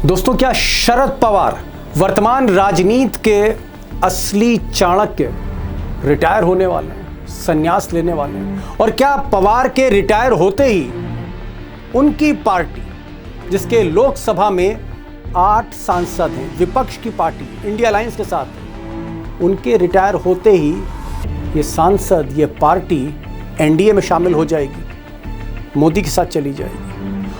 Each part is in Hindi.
दोस्तों, क्या शरद पवार वर्तमान राजनीति के असली चाणक्य रिटायर होने वाले हैं, संन्यास लेने वाले हैं? और क्या पवार के रिटायर होते ही उनकी पार्टी, जिसके लोकसभा में 8 सांसद हैं, विपक्ष की पार्टी इंडिया अलायंस के साथ, उनके रिटायर होते ही ये सांसद, ये पार्टी एनडीए में शामिल हो जाएगी, मोदी के साथ चली जाएगी?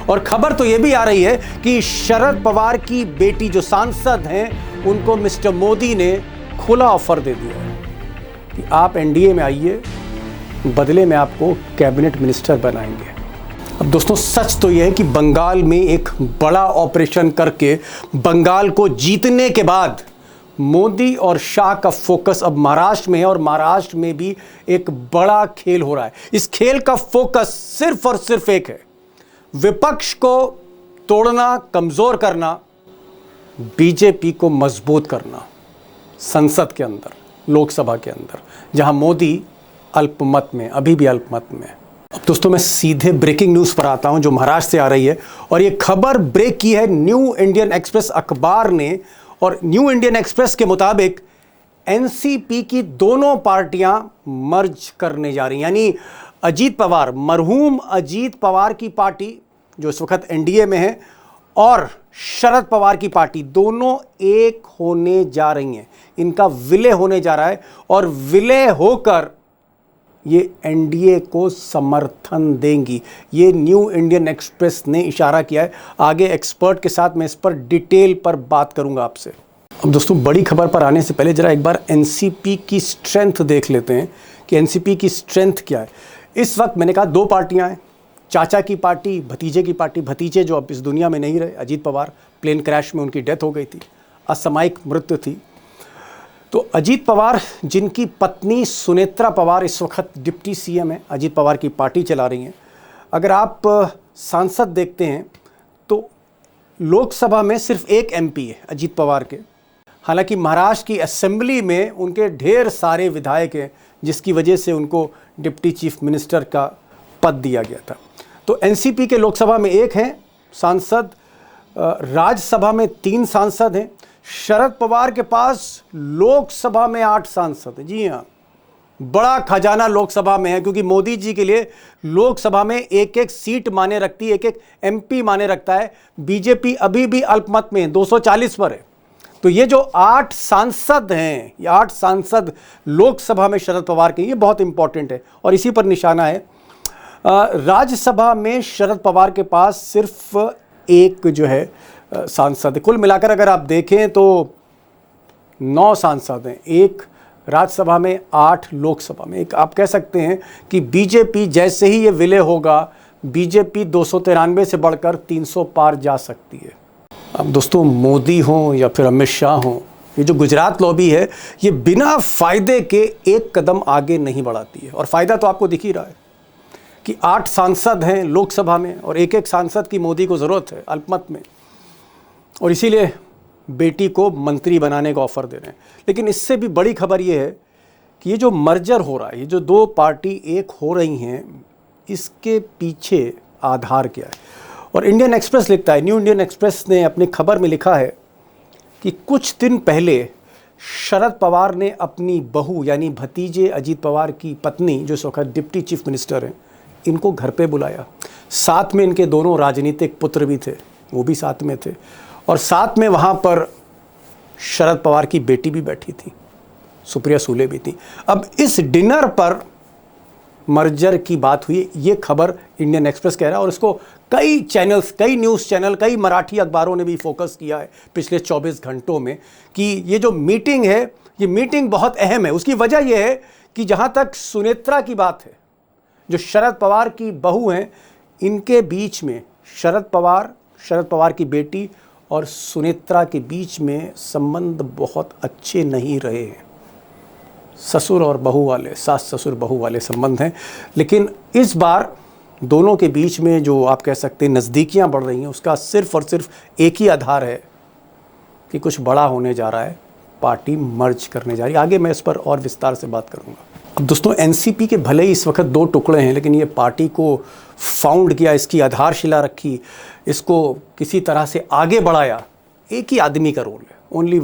और खबर तो ये भी आ रही है कि शरद पवार की बेटी जो सांसद हैं, उनको मिस्टर मोदी ने खुला ऑफर दे दिया है कि आप एनडीए में आइए, बदले में आपको कैबिनेट मिनिस्टर बनाएंगे। अब दोस्तों, सच तो यह है कि बंगाल में एक बड़ा ऑपरेशन करके बंगाल को जीतने के बाद मोदी और शाह का फोकस अब महाराष्ट्र में है, और महाराष्ट्र में भी एक बड़ा खेल हो रहा है। इस खेल का फोकस सिर्फ और सिर्फ एक है, विपक्ष को तोड़ना, कमजोर करना, बीजेपी को मजबूत करना संसद के अंदर, लोकसभा के अंदर, जहां मोदी अल्पमत में, अभी भी अल्पमत में है। अब दोस्तों, मैं सीधे ब्रेकिंग न्यूज़ पर आता हूं जो महाराष्ट्र से आ रही है, और ये खबर ब्रेक की है न्यू इंडियन एक्सप्रेस अखबार ने। और न्यू इंडियन एक्सप्रेस के मुताबिक एनसीपी की दोनों पार्टियां मर्ज करने जा रही हैं, यानी अजीत पवार, मरहूम अजीत पवार की पार्टी जो इस वक्त एनडीए में है, और शरद पवार की पार्टी, दोनों एक होने जा रही हैं। इनका विलय होने जा रहा है, और विलय होकर ये एनडीए को समर्थन देंगी। ये न्यू इंडियन एक्सप्रेस ने इशारा किया है। आगे एक्सपर्ट के साथ मैं इस पर डिटेल पर बात करूंगा आपसे। अब दोस्तों, बड़ी खबर पर आने से पहले जरा एक बार एनसीपी की स्ट्रेंथ देख लेते हैं कि एनसीपी की स्ट्रेंथ क्या है। इस वक्त मैंने कहा 2 पार्टियां हैं, चाचा की पार्टी, भतीजे की पार्टी। भतीजे जो अब इस दुनिया में नहीं रहे, अजीत पवार, प्लेन क्रैश में उनकी डेथ हो गई थी, असामयिक मृत्यु थी। तो अजीत पवार, जिनकी पत्नी सुनेत्रा पवार इस वक्त डिप्टी सीएम है, अजीत पवार की पार्टी चला रही हैं। अगर आप सांसद देखते हैं तो लोकसभा में सिर्फ एक एमपी है अजीत पवार के। हालांकि महाराष्ट्र की असेंबली में उनके ढेर सारे विधायक हैं, जिसकी वजह से उनको डिप्टी चीफ मिनिस्टर का पद दिया गया था। तो एनसीपी के लोकसभा में 1 हैं सांसद, राज्यसभा में 3 सांसद हैं। शरद पवार के पास लोकसभा में 8 सांसद हैं। जी हाँ, बड़ा खजाना लोकसभा में है, क्योंकि मोदी जी के लिए लोकसभा में एक सीट माने रखती है, एक एमपी माने रखता है। बीजेपी अभी भी अल्पमत में है, 240 पर है। तो ये जो 8 सांसद हैं, ये 8 सांसद लोकसभा में शरद पवार के, ये बहुत इंपॉर्टेंट है और इसी पर निशाना है। राज्यसभा में शरद पवार के पास सिर्फ 1 जो है सांसद है। कुल मिलाकर अगर आप देखें तो 9 सांसद हैं, 1 राज्यसभा में, 8 लोकसभा में। एक आप कह सकते हैं कि बीजेपी जैसे ही ये विलय होगा, बीजेपी 293 से बढ़कर 300 पार जा सकती है। अब दोस्तों, मोदी हों या फिर अमित शाह हों, ये जो गुजरात लॉबी है, ये बिना फायदे के एक कदम आगे नहीं बढ़ाती है। और फायदा तो आपको दिख ही रहा है कि 8 सांसद हैं लोकसभा में, और एक सांसद की मोदी को ज़रूरत है अल्पमत में, और इसीलिए बेटी को मंत्री बनाने का ऑफर दे रहे हैं। लेकिन इससे भी बड़ी खबर ये है कि ये जो मर्जर हो रहा है, ये जो 2 पार्टी एक हो रही हैं, इसके पीछे आधार क्या है? और इंडियन एक्सप्रेस लिखता है, न्यू इंडियन एक्सप्रेस ने अपनी खबर में लिखा है कि कुछ दिन पहले शरद पवार ने अपनी बहू, यानी भतीजे अजीत पवार की पत्नी, जो इस वक्त डिप्टी चीफ मिनिस्टर हैं, इनको घर पे बुलाया। साथ में इनके दोनों राजनीतिक पुत्र भी थे, वो भी साथ में थे, और साथ में वहाँ पर शरद पवार की बेटी भी बैठी थी, सुप्रिया सुले भी थी। अब इस डिनर पर मर्जर की बात हुई, ये खबर इंडियन एक्सप्रेस कह रहा है, और इसको कई चैनल्स, कई न्यूज़ चैनल, कई मराठी अखबारों ने भी फोकस किया है पिछले 24 घंटों में कि ये जो मीटिंग है, ये मीटिंग बहुत अहम है। उसकी वजह यह है कि जहाँ तक सुनेत्रा की बात है, जो शरद पवार की बहू हैं, इनके बीच में शरद पवार की बेटी और सुनेत्रा के बीच में संबंध बहुत अच्छे नहीं रहे हैं। ससुर और बहू वाले, सास ससुर बहू वाले संबंध हैं। लेकिन इस बार दोनों के बीच में जो आप कह सकते हैं नज़दीकियां बढ़ रही हैं, उसका सिर्फ और सिर्फ एक ही आधार है कि कुछ बड़ा होने जा रहा है, पार्टी मर्ज करने जा रही है। आगे मैं इस पर और विस्तार से बात करूंगा। अब दोस्तों, एनसीपी के भले ही इस वक्त 2 टुकड़े हैं, लेकिन ये पार्टी को फाउंड किया, इसकी आधारशिला रखी, इसको किसी तरह से आगे बढ़ाया, एक ही आदमी का रोल है, ओनली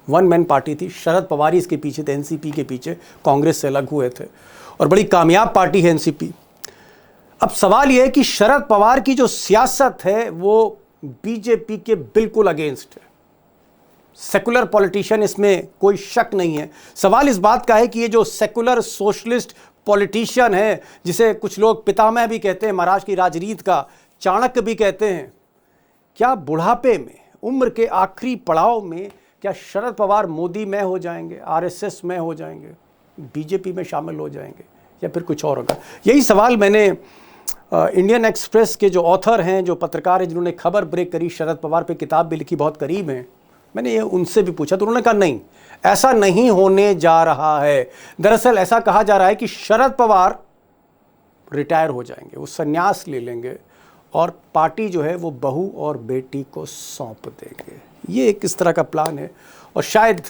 वन मैन पार्टी थी। शरद पवार ही इसके पीछे थे, एनसीपी के पीछे, कांग्रेस से अलग हुए थे और बड़ी कामयाब पार्टी है एनसीपी। अब सवाल यह है कि शरद पवार की जो सियासत है वो बीजेपी के बिल्कुल अगेंस्ट है। सेकुलर पॉलिटिशियन, इसमें कोई शक नहीं है। सवाल इस बात का है कि ये जो सेकुलर सोशलिस्ट पॉलिटिशियन है, जिसे कुछ लोग पितामह भी कहते हैं महाराष्ट्र की राजनीति का, चाणक्य भी कहते हैं, क्या बुढ़ापे में, उम्र के आखिरी पड़ाव में क्या शरद पवार मोदी में हो जाएंगे, आरएसएस में हो जाएंगे, बीजेपी में शामिल हो जाएंगे, या फिर कुछ और होगा? यही सवाल मैंने इंडियन एक्सप्रेस के जो ऑथर हैं, जो पत्रकार हैं, जिन्होंने खबर ब्रेक करी, शरद पवार पे किताब भी लिखी, बहुत करीब हैं, मैंने ये उनसे भी पूछा तो उन्होंने कहा नहीं, ऐसा नहीं होने जा रहा है। दरअसल ऐसा कहा जा रहा है कि शरद पवार रिटायर हो जाएंगे, वो संन्यास ले लेंगे और पार्टी जो है वो बहू और बेटी को सौंप देंगे। ये एक इस तरह का प्लान है और शायद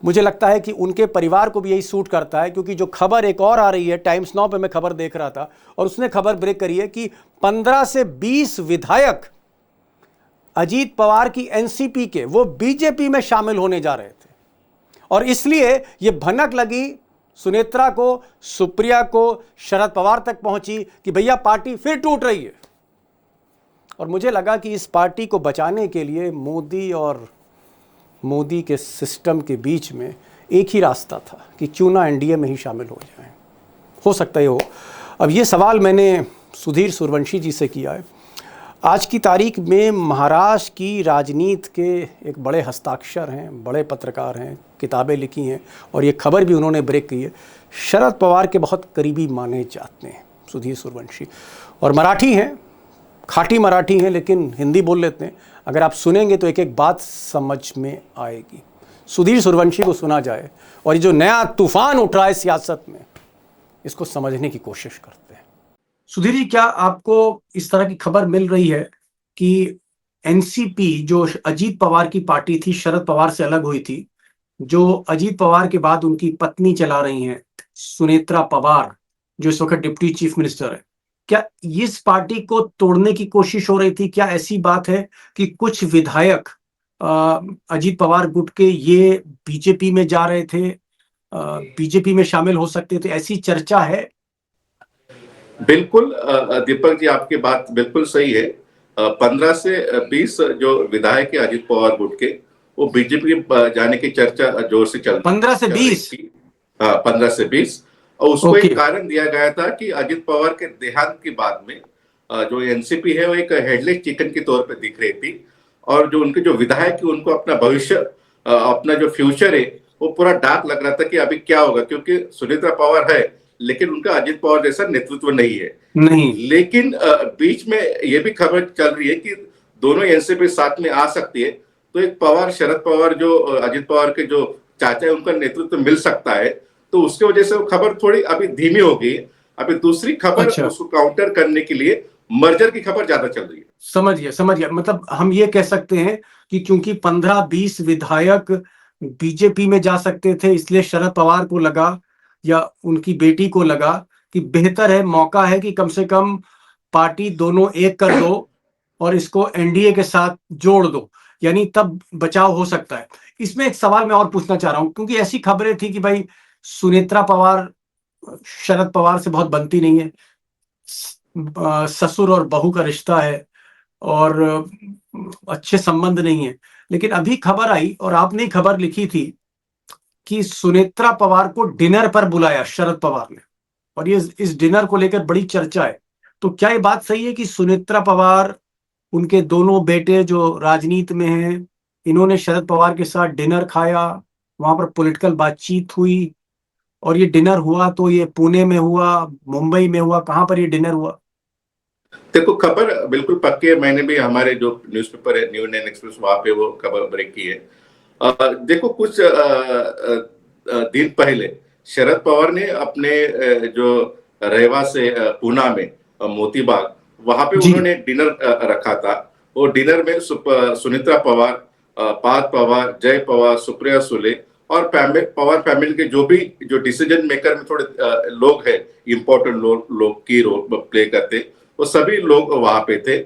मुझे लगता है कि उनके परिवार को भी यही सूट करता है, क्योंकि जो खबर एक और आ रही है, टाइम्स नाउ पे मैं खबर देख रहा था और उसने खबर ब्रेक करी है कि 15 से 20 विधायक अजीत पवार की एनसीपी के, वो बीजेपी में शामिल होने जा रहे थे और इसलिए ये भनक लगी सुनेत्रा को, सुप्रिया को, शरद पवार तक पहुंची कि भैया पार्टी फिर टूट रही है। और मुझे लगा कि इस पार्टी को बचाने के लिए मोदी और मोदी के सिस्टम के बीच में एक ही रास्ता था कि क्यों ना एनडीए में ही शामिल हो जाएं। हो सकता है हो। अब ये सवाल मैंने सुधीर सूर्यवंशी जी से किया है। आज की तारीख में महाराष्ट्र की राजनीति के एक बड़े हस्ताक्षर हैं, बड़े पत्रकार हैं, किताबें लिखी हैं और ये खबर भी उन्होंने ब्रेक की है। शरद पवार के बहुत करीबी माने जाते हैं सुधीर सूर्यवंशी, और मराठी हैं, खाटी मराठी हैं, लेकिन हिंदी बोल लेते हैं। अगर आप सुनेंगे तो एक एक बात समझ में आएगी। सुधीर सूर्यवंशी को सुना जाए और ये जो नया तूफान उठ रहा है सियासत में, इसको समझने की कोशिश करते हैं। सुधीर जी, क्या आपको इस तरह की खबर मिल रही है कि एनसीपी जो अजीत पवार की पार्टी थी, शरद पवार से अलग हुई थी, जो अजीत पवार के बाद उनकी पत्नी चला रही हैं, सुनेत्रा पवार, जो इस वक्त डिप्टी चीफ मिनिस्टर है, क्या इस पार्टी को तोड़ने की कोशिश हो रही थी? क्या ऐसी बात है कि कुछ विधायक अजीत पवार गुट के ये बीजेपी में जा रहे थे, बीजेपी में शामिल हो सकते थे, ऐसी चर्चा है? बिल्कुल दीपक जी, आपकी बात बिल्कुल सही है। 15 से 20 जो विधायक है अजीत पवार गुट के, वो बीजेपी जाने की चर्चा जोर से चल 15 से 20? हाँ, 15 से 20। और उसको एक कारण दिया गया था कि अजीत पवार के देहांत के बाद में जो एनसीपी है वो एक हेडलेस चिकन के तौर पे दिख रही थी और जो उनके जो विधायक है उनको अपना भविष्य, अपना जो फ्यूचर है वो पूरा डार्क लग रहा था कि अभी क्या होगा, क्योंकि सुनेत्रा पवार है लेकिन उनका अजीत पवार जैसा नेतृत्व नहीं है। लेकिन बीच में ये भी खबर चल रही है कि दोनों एनसीपी साथ में आ सकती है, तो एक पवार, शरद पवार जो अजीत पवार के जो चाचा है, उनका नेतृत्व मिल सकता है। तो उसके वजह से वो खबर थोड़ी अभी धीमी हो गई। अभी दूसरी खबर उसको काउंटर करने के लिए मर्जर की खबर ज्यादा चल रही है। समझ गया। मतलब हम ये कह सकते हैं कि क्योंकि 15-20 विधायक बीजेपी में जा सकते थे, इसलिए शरद पवार को लगा या उनकी बेटी को लगा कि बेहतर है, मौका है कि कम से कम पार्टी दोनों एक कर दो और इसको एनडीए के साथ जोड़ दो, यानी तब बचाव हो सकता है। इसमें एक सवाल मैं और पूछना चाह रहा हूं, क्योंकि ऐसी खबरें थी कि भाई सुनेत्रा पवार शरद पवार से बहुत बनती नहीं है, ससुर और बहू का रिश्ता है और अच्छे संबंध नहीं है। लेकिन अभी खबर आई और आपने खबर लिखी थी कि सुनेत्रा पवार को डिनर पर बुलाया शरद पवार ने, और ये इस डिनर को लेकर बड़ी चर्चा है। तो क्या ये बात सही है कि सुनेत्रा पवार, उनके दोनों बेटे जो राजनीति में हैं, इन्होंने शरद पवार के साथ डिनर खाया, वहां पर पॉलिटिकल बातचीत हुई, और ये डिनर हुआ तो ये पुणे में हुआ, मुंबई में हुआ, कहां पर ये डिनर हुआ? देखो, खबर बिल्कुल पक्की है। मैंने भी हमारे जो न्यूज़पेपर है न्यू इंडियन एक्सप्रेस, वहां पे वो खबर ब्रेक की है। देखो, कुछ दिन पहले शरद पवार ने अपने जो रेवा से पूना में मोतीबाग, वहां पे उन्होंने डिनर रखा था। वो डिनर में सुनेत्रा पवार, पार्थ पवार, जय पवार, सुप्रिया सुले और पवार फैमिली के जो डिसीजन मेकर में थोड़े लोग हैं, इंपॉर्टेंट लोग की रोल प्ले करते, वो सभी लोग वहां पे थे।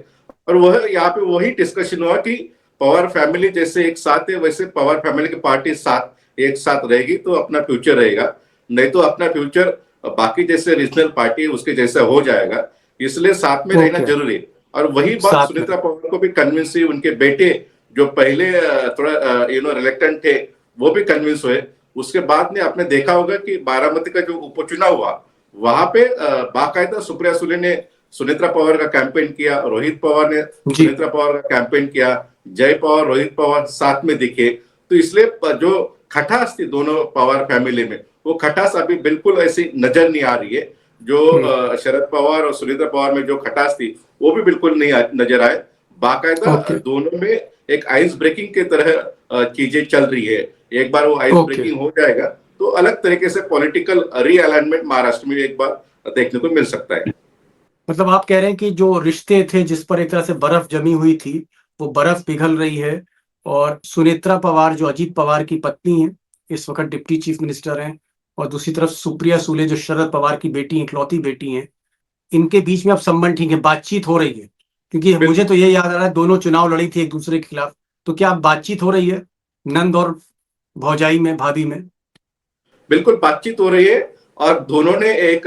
और वह यहाँ पे वही डिस्कशन हुआ कि पवार फैमिली जैसे एक साथ है, वैसे पवार फैमिली की पार्टी साथ एक साथ रहेगी तो अपना फ्यूचर रहेगा, नहीं तो अपना फ्यूचर बाकी जैसे रीजनल पार्टी उसके जैसा हो जाएगा। इसलिए साथ में रहना ओके, जरूरी है। और वही बात साथ में। सुनेत्रा पवार को भी कन्विंस हुई, उनके बेटे जो पहले थोड़ा रिलेक्टेंट थे वो भी कन्विंस हुए। उसके बाद में आपने देखा होगा कि बारामती का जो उपचुनाव हुआ वहां पे बाकायदा सुप्रिया सुले ने सुनेत्रा पवार का कैंपेन किया, रोहित पवार ने जी, सुनेत्रा पवार का कैंपेन किया, जय पवार रोहित पवार साथ में दिखे। तो इसलिए जो खटास थी दोनों पवार फैमिली में, वो खटास अभी बिल्कुल ऐसी नजर नहीं आ रही है। जो शरद पवार और सुनीता पवार में जो खटास थी वो भी बिल्कुल नहीं नजर आए। बाकायदा ओके, दोनों में एक आइस ब्रेकिंग की तरह चीजें चल रही है। एक बार वो आइस ओके। ब्रेकिंग हो जाएगा तो अलग तरीके से पॉलिटिकल रीअलाइनमेंट महाराष्ट्र में एक बार देखने को मिल सकता है। मतलब आप कह रहे हैं कि जो रिश्ते थे जिस पर एक तरह से बर्फ जमी हुई थी, वो बर्फ पिघल रही है। और सुनेत्रा पवार जो अजीत पवार की पत्नी है, इस वक्त डिप्टी चीफ मिनिस्टर हैं, और दूसरी तरफ सुप्रिया सुले जो शरद पवार की बेटी, इकलौती बेटी हैं, इनके बीच में अब संबंध ठीक है, बातचीत हो रही है। क्योंकि मुझे तो ये याद आ रहा है दोनों चुनाव लड़ी थी एक दूसरे के खिलाफ। तो क्या अब बातचीत हो रही है नंद और भौजाई में, भाभी में? बिल्कुल बातचीत हो रही है। और दोनों ने एक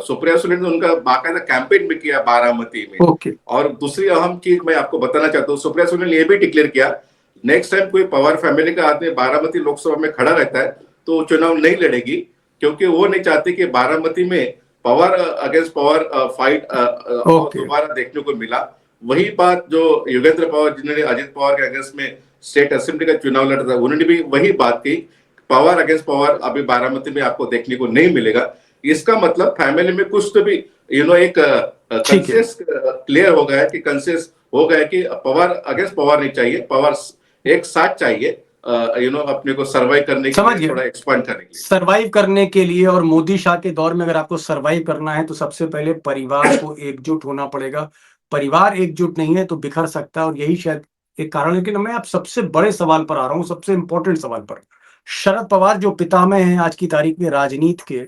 सुप्रिया सुले ने उनका बाकायदा कैंपेन भी किया बारामती में। ओके, और दूसरी अहम चीज मैं आपको बताना चाहता हूँ, सुप्रिया सुले ने यह भी डिक्लेयर किया नेक्स्ट टाइम कोई पवार फैमिली का आदमी बारामती लोकसभा में खड़ा रहता है तो वो चुनाव नहीं लड़ेगी, क्योंकि वो नहीं चाहते कि बारामती में Pawar against Pawar fight okay. दोबारा देखने को मिला। वही बात जो योगेंद्र पवार जिन्होंने अजित पवार के अगेंस्ट में स्टेट असेंबली का चुनाव लड़ा था, उन्होंने भी वही बात की, पवार अगेंस्ट पवार अभी बारामती में आपको देखने को नहीं मिलेगा। इसका मतलब फैमिली में कुछ तो भी एक ठीक है, कंसेंसस क्लियर हो गया है कि कंसेंसस हो गया है कि पवार अगेंस्ट पवार नहीं चाहिए, पवार एक साथ चाहिए अपने को सर्वाइव करने के समझ लिए, गया। थोड़ा एक्सपांड करने के लिए। सरवाइव करने के लिए और मोदी शाह के दौर में अगर आपको सरवाइव करना है तो सबसे पहले परिवार को एकजुट होना पड़ेगा। परिवार एकजुट नहीं है तो बिखर सकता है, और यही शायद एक कारण है। लेकिन मैं आप सबसे बड़े सवाल पर आ रहा हूं, सबसे इंपॉर्टेंट सवाल पर। शरद पवार जो पितामह हैं आज की तारीख में राजनीति के,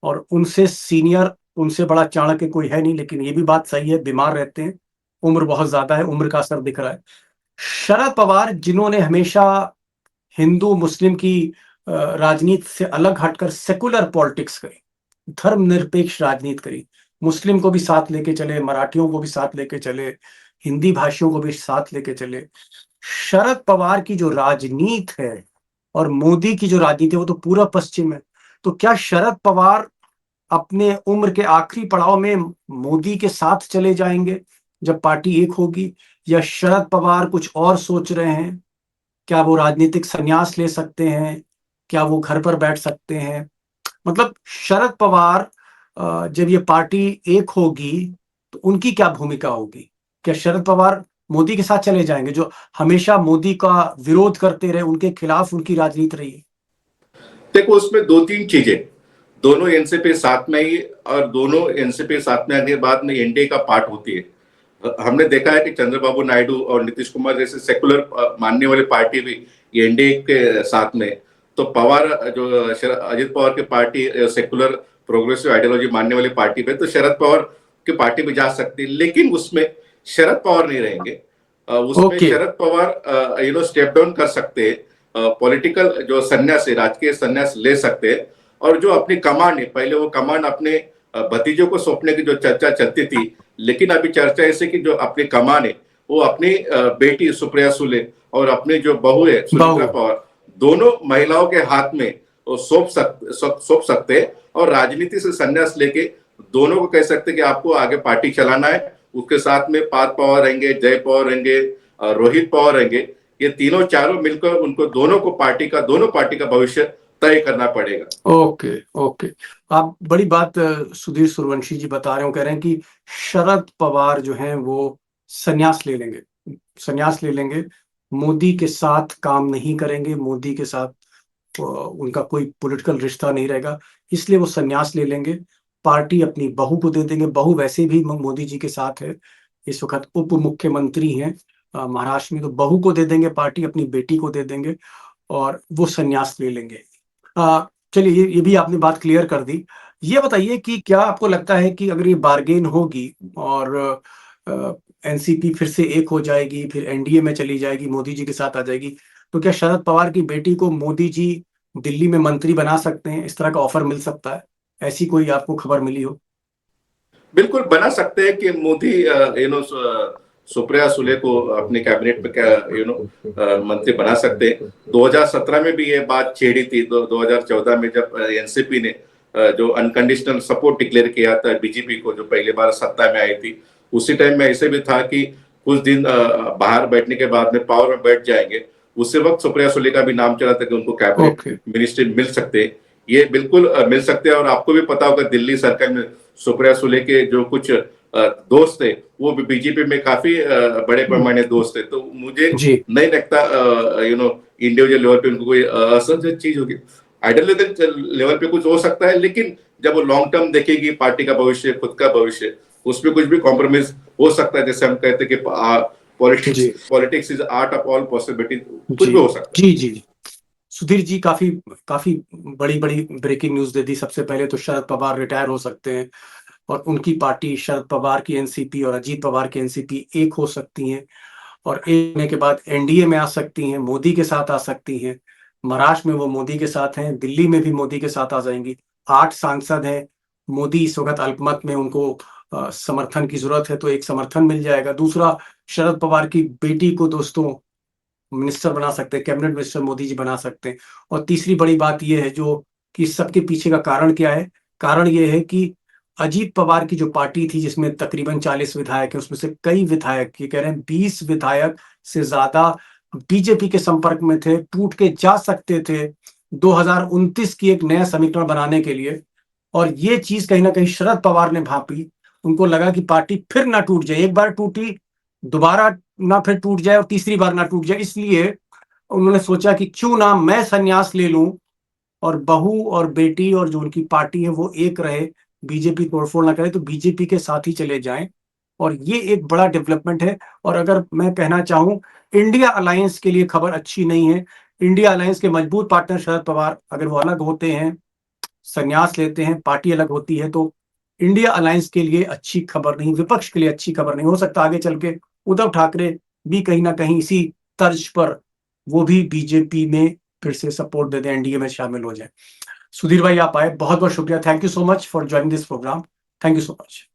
और उनसे सीनियर, उनसे बड़ा चाणक्य कोई है नहीं। लेकिन ये भी बात सही है, बीमार रहते हैं, उम्र बहुत ज्यादा है, उम्र का असर दिख रहा है। शरद पवार जिन्होंने हमेशा हिंदू मुस्लिम की राजनीति से अलग हटकर सेकुलर पॉलिटिक्स करी, धर्मनिरपेक्ष राजनीति करी, मुस्लिम को भी साथ लेके चले, मराठियों को भी साथ लेके चले, हिंदी भाषियों को भी साथ लेके चले। शरद पवार की जो राजनीति है और मोदी की जो राजनीति है वो तो पूरा पश्चिम है। तो क्या शरद पवार अपने उम्र के आखिरी पड़ाव में मोदी के साथ चले जाएंगे जब पार्टी एक होगी, या शरद पवार कुछ और सोच रहे हैं? क्या वो राजनीतिक संन्यास ले सकते हैं? क्या वो घर पर बैठ सकते हैं? मतलब शरद पवार जब ये पार्टी एक होगी तो उनकी क्या भूमिका होगी? क्या शरद पवार मोदी के साथ चले जाएंगे, जो हमेशा मोदी का विरोध करते रहे, उनके खिलाफ उनकी राजनीति रही? देखो उसमें दो तीन चीजें, दोनों एनसीपी साथ में ही और दोनों एनसीपी साथ में आने के बाद में एनडीए का पार्ट होती है। हमने देखा है कि चंद्रबाबू नायडू और नीतीश कुमार जैसे सेकुलर मानने वाली पार्टी भी एनडीए के साथ में। तो पवार जो अजित पवार की पार्टी सेकुलर प्रोग्रेसिव आइडियोलॉजी मानने वाली पार्टी पे, तो शरद पवार की पार्टी भी जा सकती है, लेकिन उसमें शरद पवार नहीं रहेंगे। उसमें okay, Sharad Pawar step down कर सकते हैं, पॉलिटिकल जो संन्यास है, राजकीय संन्यास ले सकते हैं। और जो अपनी कमान है, पहले वो कमान अपने भतीजों को सौंपने की जो चर्चा चलती थी, लेकिन अभी चर्चा ऐसे कि जो अपनी कमान है वो अपनी बेटी सुप्रिया सुले और अपनी जो बहू है सुनेत्रा बहु, पवार, दोनों महिलाओं के हाथ में वो सौंप सकते हैं। और राजनीति से संन्यास लेके दोनों को कह सकते हैं कि आपको आगे पार्टी चलाना है। उसके साथ में पार्थ पवार रहेंगे, जय पवार रहेंगे, रोहित पवार रहेंगे। ये तीनों चारों मिलकर उनको दोनों पार्टी का भविष्य तय करना पड़ेगा। Okay, okay. आप बड़ी बात सुधीर सूर्यवंशी जी बता रहे हो, कह रहे हैं कि शरद पवार जो हैं वो संन्यास ले लेंगे, संन्यास ले लेंगे, मोदी के साथ काम नहीं करेंगे, मोदी के साथ उनका कोई पॉलिटिकल रिश्ता नहीं रहेगा, इसलिए वो संन्यास ले लेंगे। पार्टी अपनी बहू को दे देंगे, बहू वैसे भी मोदी जी के साथ है, इस वक्त उप मुख्यमंत्री हैं महाराष्ट्र में, तो बहू को दे देंगे पार्टी, अपनी बेटी को दे देंगे, और वो संन्यास ले लेंगे। चलिए, ये भी आपने बात क्लियर कर दी। ये बताइए कि क्या आपको लगता है कि अगर ये बार्गेन होगी और एनसीपी फिर से एक हो जाएगी, फिर एनडीए में चली जाएगी, मोदी जी के साथ आ जाएगी, तो क्या शरद पवार की बेटी को मोदी जी दिल्ली में मंत्री बना सकते हैं? इस तरह का ऑफर मिल सकता है? ऐसी कोई आपको खबर मिली हो? बिल्कुल बना सकते हैं कि मोदी सुप्रिया सुले को अपने कैबिनेट में मंत्री बना सकते हैं। 2017 में भी ये बात छेड़ी थी। 2014 में जब एनसीपी ने जो अनकंडीशनल सपोर्ट डिक्लेयर किया था बीजेपी को, जो पहली बार सत्ता में आई थी, उसी टाइम में ऐसे भी था कि कुछ दिन बाहर बैठने के बाद में पावर में बैठ जाएंगे। उसी वक्त सुप्रिया सुले का भी नाम चला था कि उनको कैबिनेट मिनिस्ट्री मिल सकते हैं। ये बिल्कुल मिल सकते हैं। और आपको भी पता होगा दिल्ली सरकार में सुप्रिया सुले के जो कुछ दोस्त थे वो भी बीजेपी में काफी बड़े पैमाने दोस्त थे। तो मुझे नहीं लगता इंडिविजुअल लेवल पे उनको कोई असहज चीज होगी। आइडियोलॉजिकल लेवल पे कुछ हो सकता है, लेकिन जब वो लॉन्ग टर्म देखेगी पार्टी का भविष्य, खुद का भविष्य, उसमें कुछ भी कॉम्प्रोमाइज हो सकता है। जैसे हम कहते हैं कि politics is art of all possibility, कुछ भी हो सकता है। जी जी सुधीर जी, काफी काफी बड़ी बड़ी ब्रेकिंग न्यूज दे दी। सबसे पहले तो शरद पवार रिटायर हो सकते हैं और उनकी पार्टी शरद पवार की एनसीपी और अजीत पवार की एनसीपी एक हो सकती हैं, और एक होने के बाद एनडीए में आ सकती हैं, मोदी के साथ आ सकती हैं। महाराष्ट्र में वो मोदी के साथ हैं, दिल्ली में भी मोदी के साथ आ जाएंगी। 8 सांसद हैं। मोदी इस वक्त अल्पमत में, उनको समर्थन की जरूरत है, तो एक समर्थन मिल जाएगा। दूसरा, शरद पवार की बेटी को दोस्तों मिनिस्टर बना सकते हैं, कैबिनेट मिनिस्टर मोदी जी बना सकते हैं। और तीसरी बड़ी बात यह है जो कि सबके पीछे का कारण क्या है? कारण यह है कि अजीत पवार की जो पार्टी थी जिसमें तकरीबन 40 विधायक हैं, उसमें से कई विधायक, ये कह रहे हैं 20 विधायक से ज्यादा बीजेपी के संपर्क में थे, टूट के जा सकते थे 2029 की एक नया समीकरण बनाने के लिए। और ये चीज कहीं ना कहीं शरद पवार ने भांपी। उनको लगा कि पार्टी फिर ना टूट जाए, एक बार टूटी दोबारा ना फिर टूट जाए और तीसरी बार ना टूट जाए, इसलिए उन्होंने सोचा कि क्यों ना मैं संन्यास ले लूं और बहू और बेटी और जो उनकी पार्टी है वो एक रहे, बीजेपी तोड़फोड़ ना करे, तो बीजेपी के साथ ही चले जाएं। और ये एक बड़ा डेवलपमेंट है। और अगर मैं कहना चाहूं, इंडिया अलायंस के लिए खबर अच्छी नहीं है। इंडिया अलायंस के मजबूत पार्टनर शरद पवार अगर वो अलग होते हैं, संन्यास लेते हैं, पार्टी अलग होती है, तो इंडिया अलायंस के लिए अच्छी खबर नहीं, विपक्ष के लिए अच्छी खबर नहीं। हो सकता आगे चल के उद्धव ठाकरे भी कहीं ना कहीं इसी तर्ज पर वो भी बीजेपी में फिर से सपोर्ट दे दें, एनडीए में शामिल हो जाए। सुधीर भाई, आप आए, बहुत बहुत शुक्रिया। Thank you so much for joining this programme. Thank you so much.